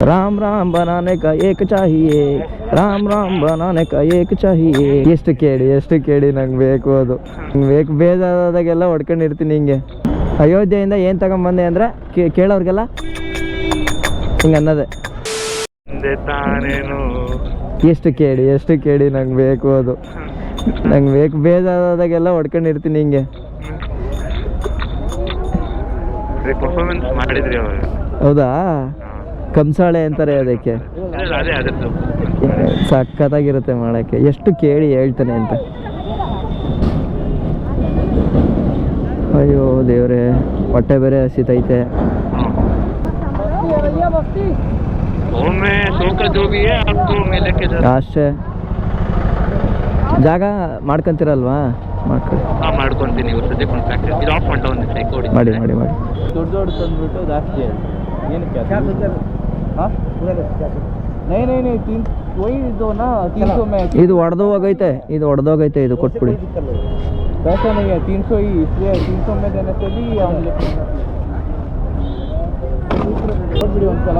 ರಾಮ್ ರಾಮ್ ಬನಾನೆ ಕಾ ಏಕ್ ಚಾಹಿಯೇ, ರಾಮ್ ರಾಮ್ ಬನಾನೆ ಕಾ ಏಕ್ ಚಾಹಿಯೇ. ಎಷ್ಟು ಕೇಳಿ ನಂಗೆ ಬೇಕು, ಅದು ನಂಗೆ ಬೇಕು. ಬೇಜಾರಾದಾಗೆಲ್ಲ ಹೊಡ್ಕೊಂಡಿರ್ತೀನಿ ಹಿಂಗೆ. ಅಯೋಧ್ಯೆಯಿಂದ ಏನು ತಗೊಂಬಂದೆ ಅಂದರೆ ಕೇಳೋರಿಗೆಲ್ಲ ಹಿಂಗೆ ಅನ್ನೋದೆ. ಎಷ್ಟು ಕೇಳಿ ನಂಗೆ ಬೇಕು, ಅದು ನಂಗೆ ಬೇಕು. ಬೇಜಾರಾದಾಗೆಲ್ಲ ಹೊಡ್ಕೊಂಡಿರ್ತೀನಿ ಹಿಂಗೆ. ಹೌದಾ? ಕಂಸಾಳೆ ಅಂತಾರೆ ಅದಕ್ಕೆ. ಸಖತ್ತಾಗಿರುತ್ತೆ ಮಾಡೋಕ್ಕೆ. ಎಷ್ಟು ಕೇಳಿ ಹೇಳ್ತಾನೆ ಅಂತ. ಅಯ್ಯೋ ದೇವ್ರೆ, ಹೊಟ್ಟೆ ಬೇರೆ ಹಸಿತೈತೆ. ಅಷ್ಟೇ. ಜಾಗ ಮಾಡ್ಕೊಂತೀರಲ್ವಾ? ಮಾಡ್ಕೊಂತೀನಿ. ಮಾಡಿ ದೊಡ್ಡ ತಂದ್ಬಿಟ್ಟು ಜಾಸ್ತಿ ಏನಕ್ಕೆ ಇದು ಹೊಡೆದೋಗೈತೆ, ಇದು ಕೊಟ್ಬಿಡಿ. पैसा नहीं है 300 ही, इसलिए 300 में देने से भी हम ಒಂದ್ಸಲ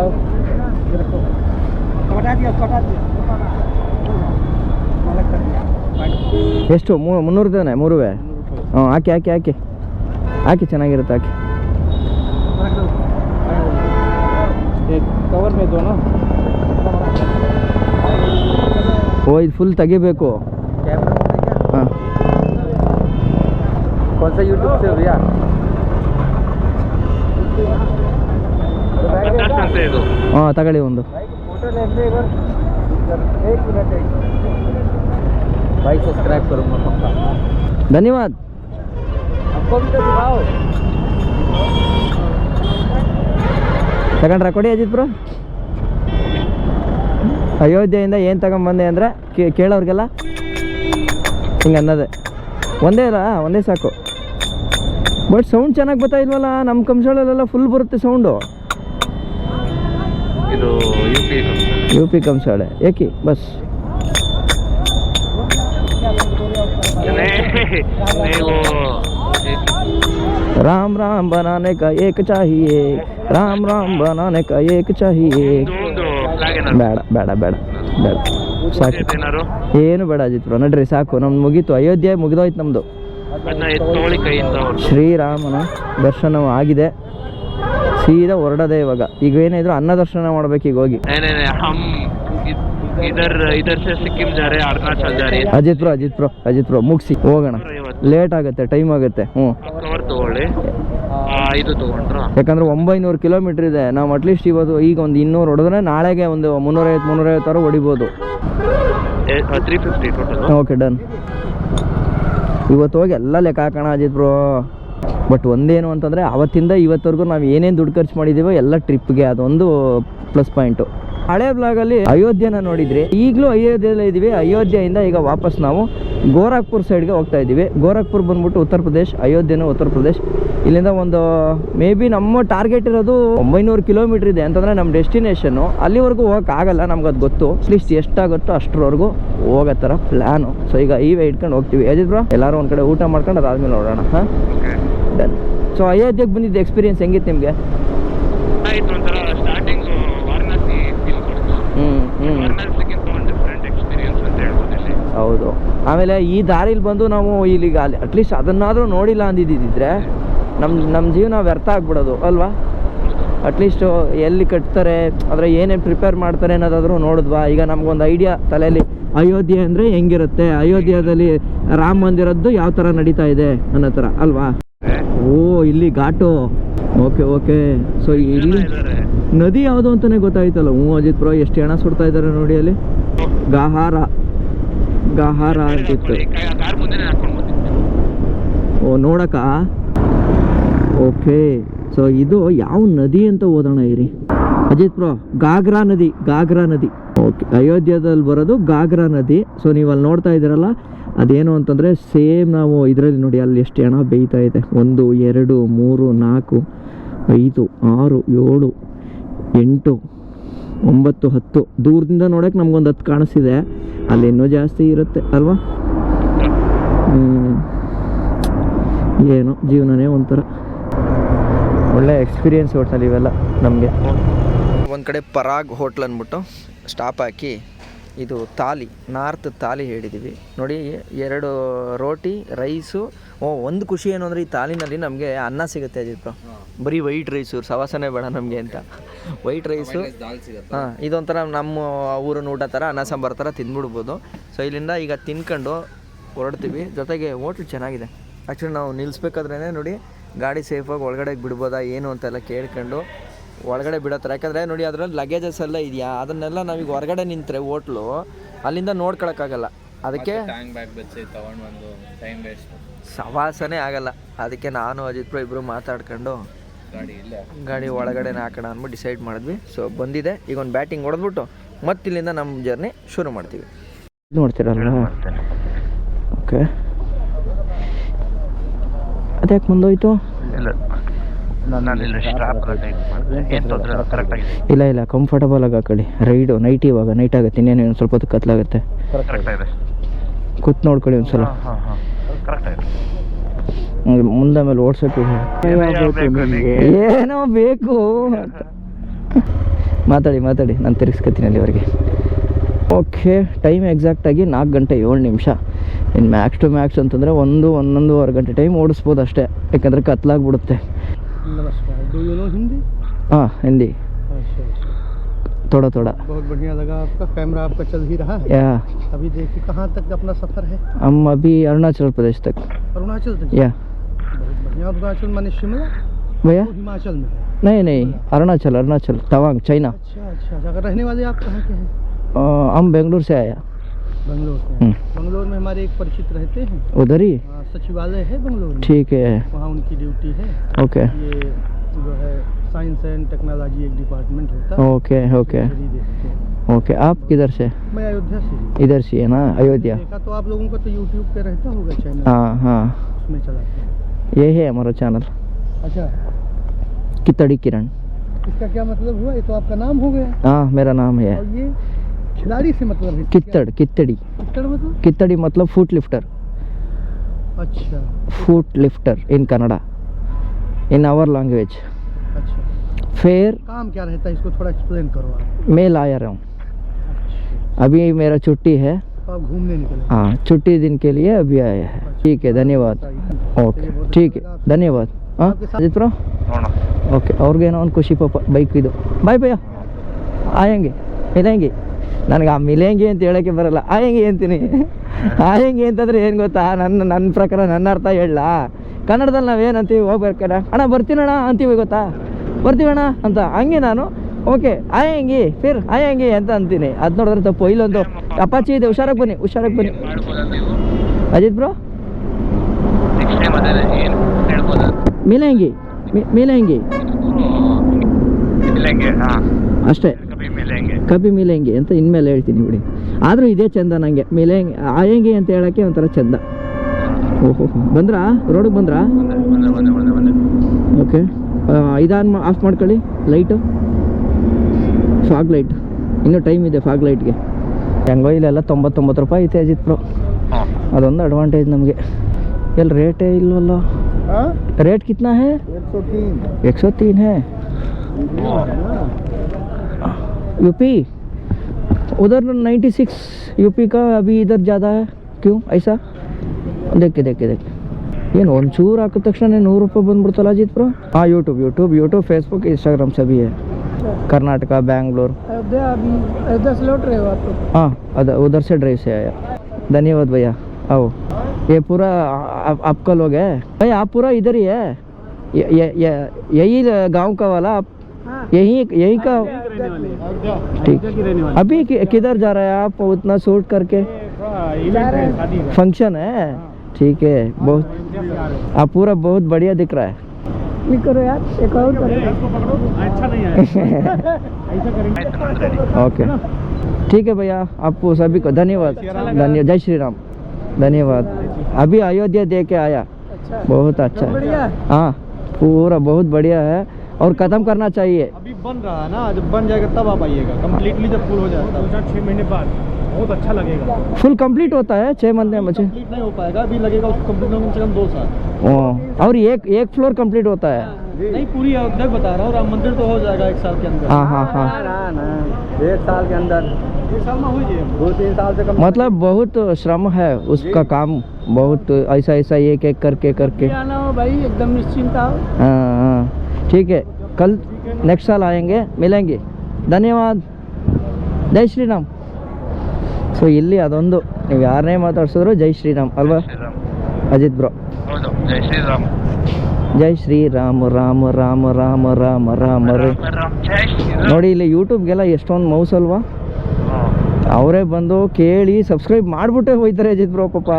ಎಷ್ಟು? 300 ತಾನೆ? 3 ಹ್ಞೂ, ಹಾಕಿ ಚೆನ್ನಾಗಿರುತ್ತೆ. ಹಾಕಿ ಕವರ್ ಮೇ ದೋ ನಾ. ಓ, ಇದು ಫುಲ್ ತೆಗಿಬೇಕು. ಹಾಂ, कौन सा यूट्यूब से भैया? ಹಾಂ, ತಗೊಳ್ಳಿ ಒಂದು. भाई सब्सक्राइब करूँगा पक्का. धन्यवाद. आपको भी तो दिखाओ. ತಗೊಂಡ್ರ? ಕೊಡಿ ಅಜಿತ್ ಬ್ರೋ. ಅಯೋಧ್ಯೆಯಿಂದ ಏನು ತಗೊಂಬಂದೆ ಅಂದರೆ ಕೇಳೋರಿಗೆಲ್ಲ ಹಿಂಗೆ ಅನ್ನೋದೆ. ಒಂದೇ ಸಾಕು. ಬಟ್ ಸೌಂಡ್ ಚೆನ್ನಾಗಿ ಬರ್ತಾ ಇಲ್ವಲ್ಲ? ನಮ್ಮ ಕಂಸಾಳೆಲ್ಲ ಫುಲ್ ಬರುತ್ತೆ ಸೌಂಡು. ಇದು ಯು ಪಿ ಕಂಸಾಳೆ. ಏಕಿ ಬಸ್. ರಾಮ್ ರಾಮ್ ಬನಾನೆ ಕಾ ಏಕ್ ಚಾಹಿಯೇ, ರಾಮ್ ರಾಮ್ ಬನಾನೆ ಕಾ ಏಕ್ ಚಾಹಿಯೇ. ಬೇಡ ಸಾಕು, ಏನು ಬೇಡ ಅಜಿತ್ ಬ್ರೋ. ನಡ್ರಿ ಸಾಕು, ನಮ್ದು ಮುಗೀತು. ಅಯೋಧ್ಯೆ ಮುಗಿದೋಯ್ತು ನಮ್ಮದು. ಶ್ರೀರಾಮನ ದರ್ಶನವೂ ಆಗಿದೆ. ಸೀದಾ ಹೊರಡದೆ ಇವಾಗ. ಈಗ ಏನಿದ್ರು ಅನ್ನ ದರ್ಶನ ಮಾಡ್ಬೇಕು ಈಗ ಹೋಗಿ. ಅಜಿತ್ ಬ್ರೋ ಮುಗಿಸಿ ಹೋಗೋಣ. ಲೇಟ್ ಆಗುತ್ತೆ, ಟೈಮ್ ಆಗುತ್ತೆ. ಹ್ಞೂ, ಯಾಕಂದ್ರೆ 900 ಕಿಲೋಮೀಟರ್ ಇದೆ. ನಾವು ಅಟ್ಲೀಸ್ಟ್ ಇವತ್ತು ಈಗ ಒಂದು 200 ಹೊಡೆದ್ರೆ ನಾಳೆಗೆ ಒಂದು 350 ಹೊಡಿಬೋದು. 350 ಟೋಟಲ್. Okay, done. ಇವತ್ತು ಹೋಗಿ ಎಲ್ಲ ಲೆಕ್ಕ ಹಾಕೋಣ ಅಜಿತ್ ಬ್ರೋ. ಬಟ್ ಒಂದೇನು ಅಂತಂದರೆ, ಅವತ್ತಿಂದ ಇವತ್ತವರೆಗೂ ನಾವು ಏನೇನು ದುಡ್ಡು ಖರ್ಚು ಮಾಡಿದ್ದೀವೋ ಎಲ್ಲ ಟ್ರಿಪ್ಗೆ, ಅದೊಂದು ಪ್ಲಸ್ ಪಾಯಿಂಟು. ಹಳೆ ಬ್ಲಾಗಲ್ಲಿ ಅಯೋಧ್ಯೆನ ನೋಡಿದ್ರಿ. ಈಗಲೂ ಅಯೋಧ್ಯೆಯಲ್ಲೇ ಇದ್ದೀವಿ. ಅಯೋಧ್ಯೆಯಿಂದ ಈಗ ವಾಪಸ್ ನಾವು ಗೋರಖ್ಪುರ್ ಸೈಡ್ಗೆ ಹೋಗ್ತಾ ಇದ್ದೀವಿ. ಗೋರಖ್ಪುರ್ ಬಂದ್ಬಿಟ್ಟು ಉತ್ತರ ಪ್ರದೇಶ್, ಅಯೋಧ್ಯೆನೂ ಉತ್ತರ ಪ್ರದೇಶ್. ಇಲ್ಲಿಂದ ಒಂದು ಮೇ ಬಿ ನಮ್ಮ ಟಾರ್ಗೆಟ್ ಇರೋದು 900 ಕಿಲೋಮೀಟರ್ ಇದೆ ಅಂತಂದರೆ ನಮ್ಮ ಡೆಸ್ಟಿನೇಷನ್ನು. ಅಲ್ಲಿವರೆಗೂ ಹೋಗೋಕ್ಕಾಗಲ್ಲ, ನಮ್ಗೆ ಅದು ಗೊತ್ತು. ಅಟ್ಲೀಸ್ಟ್ ಎಷ್ಟಾಗುತ್ತೋ ಅಷ್ಟರವರೆಗೂ ಹೋಗೋ ಥರ ಪ್ಲ್ಯಾನು. ಸೊ ಈಗ ಈವೇ ಇಟ್ಕೊಂಡು ಹೋಗ್ತೀವಿ. ಅಜಿತ್ ಬ್ರೋ, ಎಲ್ಲರೂ ಒಂದು ಕಡೆ ಊಟ ಮಾಡ್ಕೊಂಡು ಅದಾದ್ಮೇಲೆ ನೋಡೋಣ. ಹಾಂ, ಡನ್. ಸೊ ಅಯೋಧ್ಯೆಗೆ ಬಂದಿದ್ದ ಎಕ್ಸ್ಪೀರಿಯನ್ಸ್ ಹೆಂಗಿತ್ತು ನಿಮಗೆ? ಹೌದು. ಆಮೇಲೆ ಈ ದಾರಿಲಿ ಬಂದು ನಾವು ಇಲ್ಲಿಗ ಅಟ್ಲೀಸ್ಟ್ ಅದನ್ನಾದರೂ ನೋಡಿಲ್ಲ ಅಂದಿದ್ದಿದ್ರೆ ನಮ್ಮ ಜೀವನ ವ್ಯರ್ಥ ಆಗ್ಬಿಡೋದು ಅಲ್ವಾ? ಅಟ್ಲೀಸ್ಟು ಎಲ್ಲಿ ಕಟ್ತಾರೆ, ಅಂದರೆ ಏನೇನು ಪ್ರಿಪೇರ್ ಮಾಡ್ತಾರೆ ಅನ್ನೋದಾದರೂ ನೋಡಿದ್ವಾ? ಈಗ ನಮಗೊಂದು ಐಡಿಯಾ ತಲೆಯಲ್ಲಿ, ಅಯೋಧ್ಯೆ ಅಂದರೆ ಹೆಂಗಿರುತ್ತೆ, ಅಯೋಧ್ಯೆಯಲ್ಲಿ ರಾಮ ಮಂದಿರದ್ದು ಯಾವ ಥರ ನಡೀತಾ ಇದೆ ಅನ್ನೋ ಥರ ಅಲ್ವಾ? ಓ, ಇಲ್ಲಿ ಘಾಟು. ಓಕೆ. ಸೊ ಇಲ್ಲಿ ನದಿ ಯಾವುದು ಅಂತಲೇ ಗೊತ್ತಾಯ್ತಲ್ಲ. ಹ್ಞೂ ಅಜಿತ್ ಬ್ರೋ, ಎಷ್ಟು ಹೆಣ ಸುಡ್ತಾ ಇದ್ದಾರೆ ನೋಡಿ ಅಲ್ಲಿ. ಗಾಹಾರ ಅಂತಿತ್ತು. ಓ, ನೋಡಕ್ಕ. ಓಕೆ. ಸೊ ಇದು ಯಾವ ನದಿ ಅಂತ ಓದೋಣ ಇರಿ ಅಜಿತ್ ಬ್ರೋ. ಗಾಗ್ರಾ ನದಿ. ಓಕೆ, ಅಯೋಧ್ಯೆಯಲ್ಲಿ ಬರೋದು ಗಾಗ್ರಾ ನದಿ. ಸೊ ನೀವು ಅಲ್ಲಿ ನೋಡ್ತಾ ಇದ್ದೀರಲ್ಲ, ಅದೇನು ಅಂತಂದರೆ ಸೇಮ್ ನಾವು ಇದರಲ್ಲಿ ನೋಡಿ, ಅಲ್ಲಿ ಎಷ್ಟು ಹೆಣ ಬೇಯ್ತಾ ಇದೆ. 1 2 3 4 5 6 7 8 9 10. ದೂರದಿಂದ ನೋಡೋಕೆ ನಮ್ಗೊಂದು 10 ಕಾಣಿಸ್ತಿದೆ. ಅಲ್ಲಿ ಇನ್ನೂ ಜಾಸ್ತಿ ಇರುತ್ತೆ ಅಲ್ವಾ? ಏನೋ ಜೀವನನೇ ಒಂಥರ ಒಳ್ಳೆ ಎಕ್ಸ್ಪೀರಿಯನ್ಸ್. ಒಟ್ಟಲ್ಲಿ ಇವೆಲ್ಲ ನಮಗೆ ಒಂದು ಕಡೆ ಪರಾಗ್ ಹೋಟ್ಲ್ ಅಂದ್ಬಿಟ್ಟು ಸ್ಟಾಪ್ ಹಾಕಿ ಇದು ಥಾಲಿ ನಾರ್ತ್ ಥಾಲಿ ಹೇಳಿದ್ದೀವಿ ನೋಡಿ. 2 ರೋಟಿ ರೈಸು. ಒಂದು ಖುಷಿ ಏನು ಅಂದರೆ ಈ ಥಾಲಿನಲ್ಲಿ ನಮಗೆ ಅನ್ನ ಸಿಗುತ್ತೆ ಅಜಿತ್. ಬರೀ ವೈಟ್ ರೈಸು ಸವಾಸನೆ ಬೇಡ ನಮಗೆ ಅಂತ ವೈಟ್ ರೈಸು. ಹಾಂ, ಇದೊಂಥರ ನಮ್ಮ ಊರಿನ ಊಟ ಥರ ಅನ್ನ ಸಾಂಬಾರು ಥರ ತಿಂದ್ಬಿಡ್ಬೋದು. ಸೊ ಇಲ್ಲಿಂದ ಈಗ ತಿನ್ಕೊಂಡು ಹೊರಡ್ತೀವಿ. ಜೊತೆಗೆ ಹೋಟ್ಲ್ ಚೆನ್ನಾಗಿದೆ. ಆ್ಯಕ್ಚುಲಿ ನಾವು ನಿಲ್ಲಿಸ್ಬೇಕಾದ್ರೇ ನೋಡಿ ಗಾಡಿ ಸೇಫಾಗಿ ಒಳಗಡೆ ಬಿಡ್ಬೋದಾ ಏನು ಅಂತೆಲ್ಲ ಕೇಳ್ಕೊಂಡು ಒಳಗಡೆ ಬಿಡೋ ಥರ. ಯಾಕಂದರೆ ನೋಡಿ ಅದರಲ್ಲಿ ಲಗೇಜಸ್ ಎಲ್ಲ ಇದೆಯಾ, ಅದನ್ನೆಲ್ಲ ನಾವೀಗ ಹೊರಗಡೆ ನಿಂತರೆ ಹೋಟ್ಲು ಅಲ್ಲಿಂದ ನೋಡ್ಕೊಳಕ್ಕಾಗಲ್ಲ. ಅದಕ್ಕೆ ಸವಾಸನೆ ಆಗಲ್ಲ. ಅದಕ್ಕೆ ನಾನು ಅಜಿತ್ ಬ್ರೋ ಇಬ್ಬರು ಮಾತಾಡ್ಕೊಂಡು ಗಾಡಿ ಒಳಗಡೆನೇ ಹಾಕೋಣ ಅಂದ್ಬಿಟ್ಟು ಡಿಸೈಡ್ ಮಾಡಿದ್ವಿ. ಸೊ ಬಂದಿದೆ, ಈಗ ಒಂದು ಬ್ಯಾಟಿಂಗ್ ಹೊಡೆದ್ಬಿಟ್ಟು ಮತ್ತೆ ಇಲ್ಲಿಂದ ನಮ್ಮ ಜರ್ನಿ ಶುರು ಮಾಡ್ತೀವಿ. ನೋಡ್ತೀರಲ್ಲ, ಓಕೆ. ಅದ್ಯಾಕೆ ಮುಂದೋಯ್ತು? ಇಲ್ಲ ಕಂಫರ್ಟಬಲ್ ಆಗಿ ಹಾಕೊಳ್ಳಿ. ರೈಡು ನೈಟ್ ಇವಾಗ ನೈಟ್ ಆಗುತ್ತೆ, ಇನ್ನೇನು ಸ್ವಲ್ಪ ಹೊತ್ತು ಕತ್ಲಾಗುತ್ತೆ. ಕೂತ್ ನೋಡ್ಕೊಳ್ಳಿ ಒಂದ್ಸಲ. ಮುಂದೆ ಆಮೇಲೆ ಓಡ್ಸೋಕೆ ಏನೋ ಬೇಕು. ಮಾತಾಡಿ ನಾನು ತಿರ್ಗಿಸ್ಕೊತೀನಿ ಅಲ್ಲಿವರೆಗೆ. ಓಕೆ, ಟೈಮ್ ಎಕ್ಸಾಕ್ಟಾಗಿ 4 ಗಂಟೆ 7 ನಿಮಿಷ. ಇನ್ನು ಮ್ಯಾಕ್ಸ್ ಟು ಮ್ಯಾಕ್ಸ್ ಅಂತಂದರೆ 1-1.5 ಗಂಟೆ ಟೈಮ್ ಓಡಿಸ್ಬೋದು ಅಷ್ಟೇ, ಯಾಕಂದರೆ ಕತ್ಲಾಗ್ಬಿಡುತ್ತೆ. हाँ हिंदी थोड़ा बहुत बढ़िया लगा आपका कैमरा, आपका चल ही रहा है। या अभी देखिए कहाँ तक अपना सफर है? हम अभी अरुणाचल प्रदेश तक। अरुणाचल तक? या बहुत बढ़िया। अरुणाचल माने शिमला भैया? हिमाचल में? नहीं अरुणाचल तवांग चाइना। अच्छा। अगर रहने वाले आप कहाँ के हैं? हम बेंगलुरु से आया। बेंगलोर से? बेंगलोर में हमारे एक परिचित रहते हैं, उधर ही सचिवालय है बेंगलोर में। ठीक है, वहाँ उनकी ड्यूटी है। ओके। ये जो है साइंस एंड टेक्नोलॉजी एक डिपार्टमेंट होता है। ओके। आप किधर से? मैं अयोध्या से। इधर से है ना, अयोध्या। देखा तो आप लोगों का तो यूट्यूब पे रहता होगा चैनल। हाँ उसमें चलाते हैं। ये है हमारा चैनल। अच्छा, कितड़ी किरण। इसका क्या मतलब हुआ? ये तो आपका नाम हो गया। हाँ मेरा नाम है। और ये खिलाड़ी से मतलब है? कितड़ी मतलब फुट लिफ्टर। अच्छा, foot lifter in Kannada, in our language. अच्छा, फिर काम क्या रहता है इसको थोड़ा एक्सप्लेन करो आप। मैं लाया रहा हूँ। अच्छा। अभी मेरा छुट्टी है, आप घूमने निकले? हाँ, छुट्टी दिन के लिए अभी आया है। ठीक है, धन्यवाद। ओके ठीक है, धन्यवाद। हाँ अजित ब्रो, ओके। ಅವ್ರಿಗೇನೋ ಒಂದು ಖುಷಿ ಪಾಪ ಬೈಕ್ ಇದು. ಬಾಯ್ ಭಯ್ಯ, ಆಯಂಗೆ ಮಿಲೇಂಗೆ. ನನಗೆ ಆ ಮಿಲೇಂಗೆ ಅಂತ ಹೇಳೋಕ್ಕೆ ಬರಲ್ಲ, ಆಯಂಗೆ ಅಂತೀನಿ. ಆಯಂಗೆ ಅಂತಂದರೆ ಏನು ಗೊತ್ತಾ, ನನ್ನ ಪ್ರಕಾರ ನನ್ನ ಅರ್ಥ ಹೇಳಲ್ಲ. ಕನ್ನಡದಲ್ಲಿ ನಾವೇನಂತೀವಿ ಹೋಗ್ಬೇಕಾರೆ, ಅಣ್ಣ ಬರ್ತೀನಣ್ಣ ಅಂತೀವಿ ಗೊತ್ತಾ, ಬರ್ತೀವಣ್ಣ ಅಂತ. ಹಂಗೆ ನಾನು ಓಕೆ ಆಯಂಗಿ ಫಿರ್ ಆಯಂಗಿ ಅಂತ ಅಂತೀನಿ. ಅದು ನೋಡಿದ್ರೆ ತಪ್ಪು. ಇಲ್ಲೊಂದು ಅಪಾಚಿ ಇದೆ, ಹುಷಾರಾಗಿ ಬನ್ನಿ ಅಜಿತ್ ಬ್ರೋ. ಮಿಲೇಂಗಿ ಅಷ್ಟೇ, ಕಬಿ ಮಿಲೇಂಗಿ ಅಂತ ಇನ್ಮೇಲೆ ಹೇಳ್ತೀನಿ ಬಿಡಿ. ಆದರೂ ಇದೇ ಚಂದ ನನಗೆ. ಮಿಲೇಂಗಿ ಆಯಂಗಿ ಅಂತ ಹೇಳೋಕ್ಕೆ ಒಂಥರ ಚಂದ. ಓಹೋ, ಬಂದ್ರಾ? ರೋಡಿಗೆ ಬಂದ್ರಾ? ಓಕೆ, ಇದಾನ್ ಆಫ್ ಮಾಡ್ಕೊಳ್ಳಿ ಲೈಟು, ಫಾಗ್ ಲೈಟ್. ಇನ್ನೂ ಟೈಮ್ ಇದೆ ಫಾಗ್ ಲೈಟ್ಗೆ. ಹೆಂಗೋ ಇಲ್ಲೆಲ್ಲ 99 ರೂಪಾಯಿ ಐತೆ ಅಜಿತ್ ಬ್ರೋ. ಅದೊಂದು ಅಡ್ವಾಂಟೇಜ್ ನಮಗೆ. ಎಲ್ಲಿ ರೇಟೇ ಇಲ್ವಲ್ಲ. रेट कितना है? 103 है। यूपी उधर 96 यूपी का, अभी इधर ज़्यादा है क्यों ऐसा? देख के ಏನು ಒಂಚೂರು ಹಾಕಿದ ತಕ್ಷಣ 100 ರೂಪಾಯಿ ಬಂದ್ಬಿಡ್ತಲ್ಲ ಅಜಿತ್ ಬ್ರೋ. हाँ यूट्यूब फेसबुक इंस्टाग्राम सभी है। कर्नाटका बेंगलोर। अयोध्या से लौट रहे हो आप? हाँ उधर से ड्राइव से आया। धन्यवाद भैया। आओ, ये पूरा आपका लोग है भाई? आप पूरा इधर ही है? यही गांव का वाला आप? यही का? ठीक। अभी किधर जा रहे हैं आप उतना शूट करके? फंक्शन है, ठीक है। बहुत आप पूरा बहुत बढ़िया दिख रहा है। करो यार, एक और अच्छा नहीं है। ओके ठीक है भैया, आपको सभी को धन्यवाद। जय श्री राम, धन्यवाद। अभी अयोध्या दे के आया। अच्छा, बहुत अच्छा है। हाँ पूरा बहुत बढ़िया है और खत्म करना चाहिए। अभी बन रहा है ना, जब बन जाएगा तब आप आइएगा। कम्प्लीटली जब फुल हो जाएगा 6 महीने बाद बहुत अच्छा लगेगा। फुल कंप्लीट होता है 6 महीने में? मुझे कंप्लीट नहीं हो पाएगा, अभी लगेगा उसको कंप्लीट होने में कम से कम 2 साल। और एक फ्लोर कंप्लीट होता है? नहीं पूरी अयोध्या बता रहा हूँ, राम मंदिर तो हो जाएगा 1 साल के अंदर। हाँ हाँ हाँ, ना 1 साल के अंदर, 1 साल में हो जाए, 2-3 साल से कम। मतलब बहुत श्रम है उसका काम, बहुत ऐसा ऐसा एक एक करके आना हो भाई, एकदम निश्चिंत आओ। हाँ हाँ ठीक है, कल नेक्स्ट साल आएंगे, मिलेंगे, ಧನ್ಯವಾದ, ಜೈ ಶ್ರೀರಾಮ್. ಸೊ ಇಲ್ಲಿ ಅದೊಂದು ನೀವು ಯಾರನ್ನೇ ಮಾತಾಡ್ಸಿದ್ರು ಜೈ ಶ್ರೀರಾಮ್ ಅಲ್ವಾ ಅಜಿತ್ ಬ್ರೋ? ಹೌದು, ಜೈ ಶ್ರೀರಾಮ್. ಜೈ ಶ್ರೀರಾಮ್, ರಾಮ ರಾಮ ರಾಮ ರಾಮ ರಾಮ ರೇ. ಜೈ ಶ್ರೀರಾಮ್. ನೋಡಿ ಇಲ್ಲಿ ಯೂಟ್ಯೂಬ್ಗೆಲ್ಲ ಎಷ್ಟೊಂದು ಮೌಸ್ ಅಲ್ವಾ, ಅವರೇ ಬಂದು ಕೇಳಿ ಸಬ್ಸ್ಕ್ರೈಬ್ ಮಾಡಿಬಿಟ್ಟೆ ಹೋಯ್ತಾರೆ ಅಜಿತ್ ಬ್ರೋ. ಪಾಪ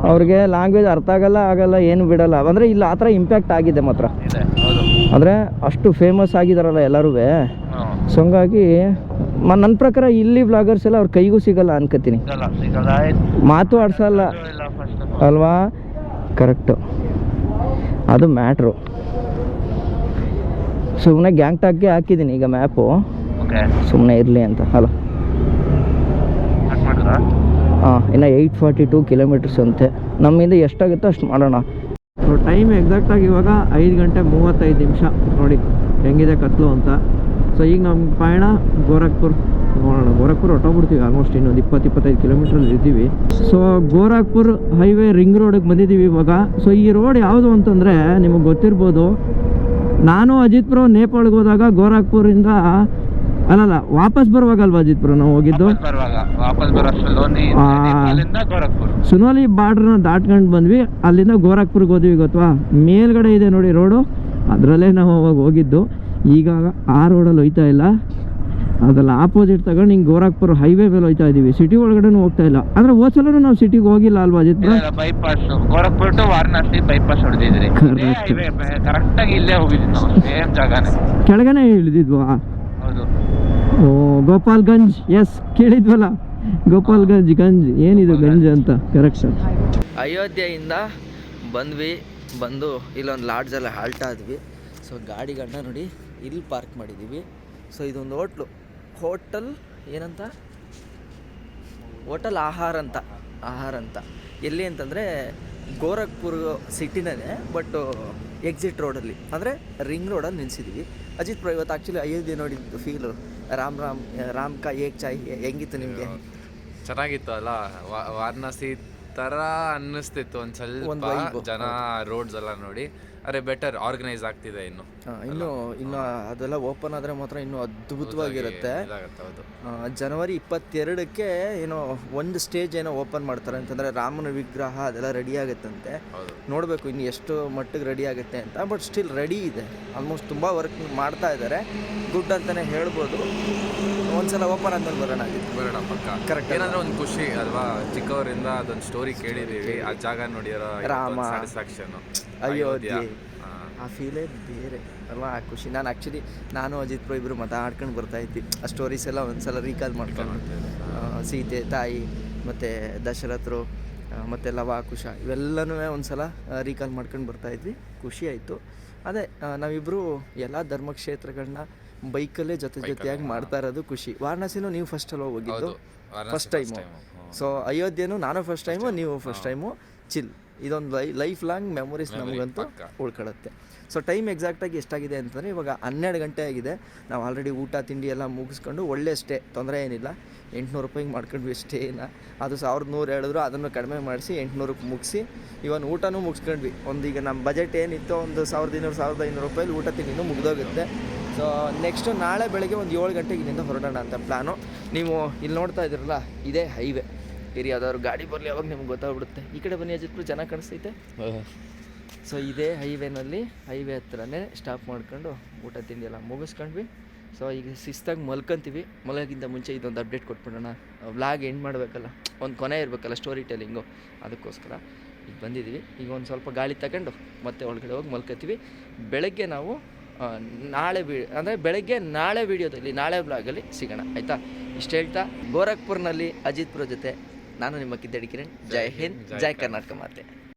ಅವ್ರಿಗೆ ಲ್ಯಾಂಗ್ವೇಜ್ ಅರ್ಥ ಆಗಲ್ಲ ಏನು ಬಿಡಲ್ಲ. ಅಂದರೆ ಇಲ್ಲಿ ಆ ಥರ ಇಂಪ್ಯಾಕ್ಟ್ ಆಗಿದೆ ಮಾತ್ರ, ಅಂದರೆ ಅಷ್ಟು ಫೇಮಸ್ ಆಗಿದಾರಲ್ಲ ಎಲ್ಲರೂ. ಸೊ ಹಂಗಾಗಿ ನನ್ನ ಪ್ರಕಾರ ಇಲ್ಲಿ ವ್ಲಾಗರ್ಸ್ ಎಲ್ಲ ಅವ್ರ ಕೈಗೂ ಸಿಗಲ್ಲ ಅನ್ಕೋತೀನಿ, ಮಾತು ಆಡ್ಸಲ್ಲ ಅಲ್ವಾ? ಕರೆಕ್ಟು, ಅದು ಮ್ಯಾಟ್ರು. ಸುಮ್ಮನೆ ಗ್ಯಾಂಗ್ಟಾಕ್ಗೆ ಹಾಕಿದ್ದೀನಿ ಈಗ ಮ್ಯಾಪು, ಸುಮ್ಮನೆ ಇರಲಿ ಅಂತ. ಹಲೋ ಹಾಂ, ಇನ್ನು 842 ಕಿಲೋಮೀಟರ್ಸ್ ಅಂತೆ. ನಮ್ಮಿಂದ ಎಷ್ಟಾಗುತ್ತೋ ಅಷ್ಟು ಮಾಡೋಣ. ಸೊ ಟೈಮ್ ಎಕ್ಸಾಕ್ಟಾಗಿ ಇವಾಗ 5:35 ನೋಡಿ ಹೆಂಗಿದೆ ಕತ್ಲು ಅಂತ. ಸೊ ಈಗ ನಮ್ಮ ಪಯಣ ಗೋರಖ್ಪುರ್ ನೋಡೋಣ. ಗೋರಖ್ಪುರ್ ಹೊಟ್ಟೋಗ್ಬಿಡ್ತೀವಿ ಆಲ್ಮೋಸ್ಟ್, ಇನ್ನೊಂದು 20-25 ಕಿಲೋಮೀಟ್ರಲ್ಲಿ ಇದ್ದೀವಿ. ಸೊ ಗೋರಖ್ಪುರ್ ಹೈವೇ ರಿಂಗ್ ರೋಡಿಗೆ ಬಂದಿದ್ದೀವಿ ಇವಾಗ. ಸೊ ಈ ರೋಡ್ ಯಾವುದು ಅಂತಂದರೆ ನಿಮಗೆ ಗೊತ್ತಿರ್ಬೋದು, ನಾನು ಅಜಿತ್ ಬ್ರೋ ನೇಪಾಳ್ಗೆ ಹೋದಾಗ ಗೋರಖ್ಪುರಿಂದ ಅಲ್ಲಲ್ಲ ವಾಪಸ್ ಬರುವಾಗಲ್ವಾ ಅಜಿತ್ ಬ್ರೋ ನಾವು ಹೋಗಿದ್ದು? ಸುನೋಲಿ ಬಾರ್ಡ್ರನ್ನ ದಾಟ್ಕೊಂಡು ಬಂದ್ವಿ, ಅಲ್ಲಿಂದ ಗೋರಖ್ಪುರ್ಗೆ ಹೋದ್ವಿ ಗೊತ್ತಾ. ಮೇಲ್ಗಡೆ ಇದೆ ನೋಡಿ ರೋಡು, ಅದರಲ್ಲೇ ನಾವು ಅವಾಗ ಹೋಗಿದ್ದು. ಈಗ ಆ ರೋಡಲ್ಲಿ ಹೋಯ್ತಾ ಇಲ್ಲ, ಅದೆಲ್ಲ ಆಪೋಸಿಟ್ ತಗೊಂಡು ಹಿಂಗೆ ಗೋರಖ್ಪುರ್ ಹೈವೇ ಮೇಲೆ ಹೋಯ್ತಾ ಇದ್ದೀವಿ. ಸಿಟಿ ಒಳಗಡೆ ಹೋಗ್ತಾ ಇಲ್ಲ. ಅಂದರೆ ಹೋದ್ಸಲೂ ನಾವು ಸಿಟಿಗೆ ಹೋಗಿಲ್ಲ ಅಲ್ವಾ Ajit bro? Bypass Gorakhpur to Varanasi bypass ಹೊಡೆದಿದ್ರಿ, ಕರೆಕ್ಟಾಗಿ ಇಲ್ಲೇ ಹೋಗಿದ್ವಿ ನಾವು, ಸೇಮ್ ಜಾಗನೇ, ಕೆಳಗನೆ ಇಳಿದಿದ್ವಾ? ಹೌದು. ಓ ಗೋಪಾಲ್ಗಂಜ್, ಎಸ್ ಕೇಳಿದ್ವಲ್ಲ, ಗೋಪಾಲ್ಗಂಜ್ ಏನಿದು ಗಂಜ್ ಅಂತ. ಕರೆಕ್ಟ್. ಅಯೋಧ್ಯೆಯಿಂದ ಬಂದು ಇಲ್ಲೊಂದು ಲಾಡ್ಜಲ್ಲಿ ಹಾಲ್ಟ್ ಆದ್ವಿ. ಸೊ ಗಾಡಿಗಳನ್ನ ನೋಡಿ ಇಲ್ಲಿ ಪಾರ್ಕ್ ಮಾಡಿದ್ದೀವಿ. ಸೊ ಇದೊಂದು ಹೋಟೆಲ್ ಏನಂತ, ಹೋಟೆಲ್ ಆಹಾರ ಅಂತ ಎಲ್ಲಿ ಅಂತಂದರೆ ಗೋರಖ್ಪುರ್ ಸಿಟಿನೇ, ಬಟ್ ಎಕ್ಸಿಟ್ ರೋಡಲ್ಲಿ, ಅಂದರೆ ರಿಂಗ್ ರೋಡಲ್ಲಿ ನಿಲ್ಸಿದ್ದೀವಿ. ಅಜಿತ್ ಬ್ರೋ ಇವತ್ತು ಆ್ಯಕ್ಚುಲಿ ಅಯೋಧ್ಯೆ ನೋಡಿದ್ದು ಫೀಲು, ರಾಮ್ ಕಾ ಏಕ್ ಚಾಯ್ ಹೆಂಗಿತ್ತು ನಿಮಗೆ? ಚೆನ್ನಾಗಿತ್ತು ಅಲ್ಲ, ವಾರಣಾಸಿ ಥರ ಅನ್ನಿಸ್ತಿತ್ತು ಒಂದು ಸ್ವಲ್ಪ. ಜನ ರೋಡ್ಸ್ ಎಲ್ಲ ನೋಡಿ ಅರೆ ಬೆಟರ್ ಆರ್ಗನೈಸ್ ಆಗ್ತಿದೆ ಇನ್ನು ಅದೆಲ್ಲ ಓಪನ್ ಆದರೆ ಮಾತ್ರ ಇನ್ನೂ ಅದ್ಭುತವಾಗಿರುತ್ತೆ. ಜನವರಿ 22ಕ್ಕೆ ಏನೋ ಒಂದು ಸ್ಟೇಜ್ ಏನೋ ಓಪನ್ ಮಾಡ್ತಾರೆ ಅಂತಂದರೆ ರಾಮನ ವಿಗ್ರಹ ಅದೆಲ್ಲ ರೆಡಿ ಆಗುತ್ತಂತೆ. ನೋಡಬೇಕು ಇನ್ನು ಎಷ್ಟು ಮಟ್ಟಿಗೆ ರೆಡಿ ಆಗುತ್ತೆ ಅಂತ. ಬಟ್ ಸ್ಟಿಲ್ ರೆಡಿ ಇದೆ, ಆಲ್ಮೋಸ್ಟ್ ತುಂಬ ವರ್ಕ್ ಮಾಡ್ತಾ ಇದ್ದಾರೆ, ಗುಡ್ ಅಂತಲೇ ಹೇಳ್ಬೋದು. ಒಂದ್ಸಲ ಓಪನ್ ಆದ್ಮೇಲೆ ಬರೋಣ ಪಕ್ಕ. ಕರೆಕ್ಟ್. ಏನಂದ್ರೆ ಒಂದು ಖುಷಿ ಅಲ್ವಾ, ಚಿಕ್ಕವರಿಂದ ಅದೊಂದು ಸ್ಟೋರಿ ಕೇಳಿದ್ದೀವಿ, ಆ ಜಾಗ ನೋಡಿರೋ ರಾಮ ಸ್ಯಾಟಿಸ್ಫ್ಯಾಕ್ಷನ್, ಅಯೋಧ್ಯೆ, ಆ ಫೀಲೇ ಬೇರೆ ಅಲ್ವಾ, ಆ ಖುಷಿ. ನಾನು ಅಜಿತ್ ಬ್ರೋ ಇಬ್ಬರು ಮಾತಾಡ್ಕೊಂಡು ಬರ್ತಾಯಿದ್ವಿ, ಆ ಸ್ಟೋರೀಸ್ ಎಲ್ಲ ಒಂದ್ಸಲ ರೀಕಾಲ್ ಮಾಡ್ಕೊಂಡು, ಸೀತೆ ತಾಯಿ ಮತ್ತು ದಶರಥರು ಮತ್ತು ಲವ ಕುಶ ಇವೆಲ್ಲನೂ ಒಂದ್ಸಲ ರೀಕಾಲ್ ಮಾಡ್ಕೊಂಡು ಬರ್ತಾಯಿದ್ವಿ. ಖುಷಿ ಆಯಿತು. ಅದೇ ನಾವಿಬ್ಬರು ಎಲ್ಲ ಧರ್ಮಕ್ಷೇತ್ರಗಳನ್ನ ಬೈಕಲ್ಲೇ ಜೊತೆಯಾಗಿ ಮಾಡ್ತಾ ಇರೋದು ಖುಷಿ. ವಾರಣಾಸಿನೂ ನೀವು ಫಸ್ಟಲ್ಲಿ ಹೋಗಿದ್ದು, ಫಸ್ಟ್ ಟೈಮು. ಸೊ ಅಯೋಧ್ಯೆನೂ ನಾನು ಫಸ್ಟ್ ಟೈಮು, ನೀವು ಫಸ್ಟ್ ಟೈಮು. ಚಿಲ್, ಇದೊಂದು ಲೈಫ್ ಲಾಂಗ್ ಮೆಮೊರೀಸ್ ನಮಗಂತೂ ಉಳ್ಕೊಳ್ಳುತ್ತೆ. ಸೊ ಟೈಮ್ ಎಕ್ಸಾಕ್ಟಾಗಿ ಎಷ್ಟಾಗಿದೆ ಅಂತಂದರೆ ಇವಾಗ 12 ಗಂಟೆ ಆಗಿದೆ. ನಾವು ಆಲ್ರೆಡಿ ಊಟ ತಿಂಡಿ ಎಲ್ಲ ಮುಗಿಸ್ಕೊಂಡು ಒಳ್ಳೆ ಸ್ಟೇ, ತೊಂದರೆ ಏನಿಲ್ಲ, 800 ರೂಪಾಯಿಗೆ ಮಾಡ್ಕೊಂಡ್ವಿ ಸ್ಟೇನ. ಅದು 1100 ಹೇಳಿದ್ರು, ಅದನ್ನು ಕಡಿಮೆ ಮಾಡಿಸಿ 800ಕ್ಕೆ ಮುಗಿಸಿ ಇವನ್ ಊಟನೂ ಮುಗಿಸ್ಕೊಂಡ್ವಿ. ಈಗ ನಮ್ಮ ಬಜೆಟ್ ಏನಿತ್ತು ಒಂದು 1200-1500 ರೂಪಾಯಲ್ಲಿ ಊಟ ತಿಂಡಿನೂ ಮುಗಿದೋಗುತ್ತೆ. ಸೊ ನೆಕ್ಸ್ಟು ನಾಳೆ ಬೆಳಗ್ಗೆ ಒಂದು 7 ಗಂಟೆಗೆ ಇಲ್ಲಿಂದ ಹೊರಡೋಣ ಅಂತ ಪ್ಲ್ಯಾನು. ನೀವು ಇಲ್ಲಿ ನೋಡ್ತಾ ಇದ್ದೀರಲ್ಲ, ಇದೇ ಹೈವೇ. ಇರಿ ಯಾವ್ದಾದ್ರು ಗಾಡಿ ಬರಲಿ ಅವಾಗ ನಿಮ್ಗೆ ಗೊತ್ತಾಗ್ಬಿಡುತ್ತೆ. ಈ ಕಡೆ ಬನ್ನಿ ಅಜಿತ್ ಬ್ರೋ, ಚೆನ್ನಾಗಿ ಕಾಣಿಸ್ತೈತೆ. ಸೊ ಇದೇ ಹೈವೇ ಹತ್ರನೇ ಸ್ಟಾಪ್ ಮಾಡ್ಕೊಂಡು ಊಟ ತಿಂಡಿ ಎಲ್ಲ ಮುಗಿಸ್ಕೊಂಡ್ವಿ. ಸೊ ಈಗ ಶಿಸ್ತಾಗಿ ಮಲ್ಕೊಂತೀವಿ. ಮಲಗಿಂತ ಮುಂಚೆ ಇದೊಂದು ಅಪ್ಡೇಟ್ ಕೊಟ್ಬಿಡೋಣ, ವ್ಲಾಗ್ ಎಂಡ್ ಮಾಡಬೇಕಲ್ಲ, ಒಂದು ಕೊನೆ ಇರಬೇಕಲ್ಲ ಸ್ಟೋರಿ ಟೆಲ್ಲಿಂಗು, ಅದಕ್ಕೋಸ್ಕರ ಈಗ ಬಂದಿದ್ದೀವಿ. ಈಗ ಒಂದು ಸ್ವಲ್ಪ ಗಾಳಿ ತಗೊಂಡು ಮತ್ತೆ ಒಳಗಡೆ ಹೋಗಿ ಮಲ್ಕೋತೀವಿ. ಬೆಳಗ್ಗೆ ನಾವು ನಾಳೆ ವೀಡಿಯೋದಲ್ಲಿ, ನಾಳೆ ವ್ಲಾಗಲ್ಲಿ ಸಿಗೋಣ, ಆಯಿತಾ? ಇಷ್ಟು ಹೇಳ್ತಾ ಗೋರಖ್ಪುರ್ನಲ್ಲಿ ಅಜಿತ್ ಬ್ರೋ ಜೊತೆ ನಾನು ನಿಮ್ಮ ಕಿದ್ದಡಿ ಕಿರಣ್. ಜೈ ಹಿಂದ್, ಜೈ ಕರ್ನಾಟಕ ಮಾತೆ.